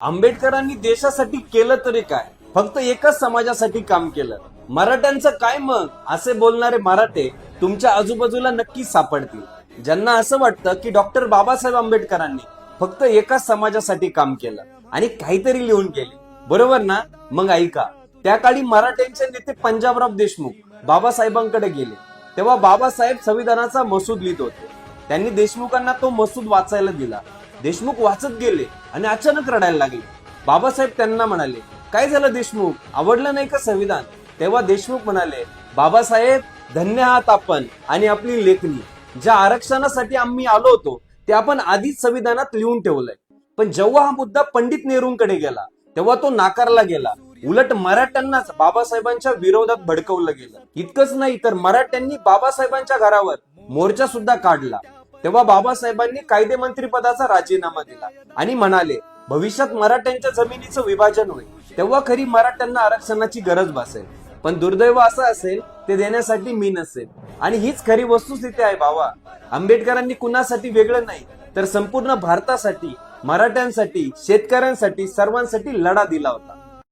आंबेडकरांनी देशासाठी केलं तरी काय, फक्त एकाच समाजासाठी काम केलं. मराठ्यांचं काय मग, असे बोलणारे मराठे तुमच्या आजूबाजूला नक्कीच सापडतील, ज्यांना असं वाटतं की डॉक्टर बाबासाहेब आंबेडकरांनी फक्त एकाच समाजासाठी काम केलं आणि काहीतरी लिहून गेले. बरोबर ना? मग ऐका. त्या काळी मराठ्यांचे नेते पंजाबराव देशमुख बाबासाहेबांकडे गेले. तेव्हा बाबासाहेब संविधानाचा मसूद लिहित होते. त्यांनी देशमुखांना तो मसूद वाचायला दिला. देशमुख वाचत गेले आणि अचानक रडायला लागले. बाबासाहेब त्यांना म्हणाले, काय झालं देशमुख, आवडलं नाही का संविधान? तेव्हा देशमुख म्हणाले, बाबासाहेब, धन्य आहात आपण आणि आपली लेखणी. ज्या आरक्षणासाठी आम्ही आलो होतो ते आपण आधीच संविधानात लिहून ठेवलंय. पण जेव्हा हा मुद्दा पंडित नेहरूंकडे गेला तेव्हा तो नाकारला गेला. उलट मराठ्यांनाच बाबासाहेबांच्या विरोधात भडकवलं गेलं. इतकंच नाही तर मराठ्यांनी बाबासाहेबांच्या घरावर मोर्चा सुद्धा काढला. तेव्हा बाबासाहेबांनी कायदेमंत्री पदाचा राजीनामा दिला आणि म्हणाले, भविष्यात मराठ्यांच्या जमिनीचं विभाजन होईल तेव्हा खरी मराठ्यांना आरक्षणाची गरज भासेल. पण दुर्दैव असं असेल ते देण्यासाठी मी नसेल. आणि हीच खरी वस्तुस्थिती आहे बाबा. आंबेडकरांनी कुणासाठी वेगळं नाही तर संपूर्ण भारतासाठी, मराठ्यांसाठी, शेतकऱ्यांसाठी, सर्वांसाठी लढा दिला होता.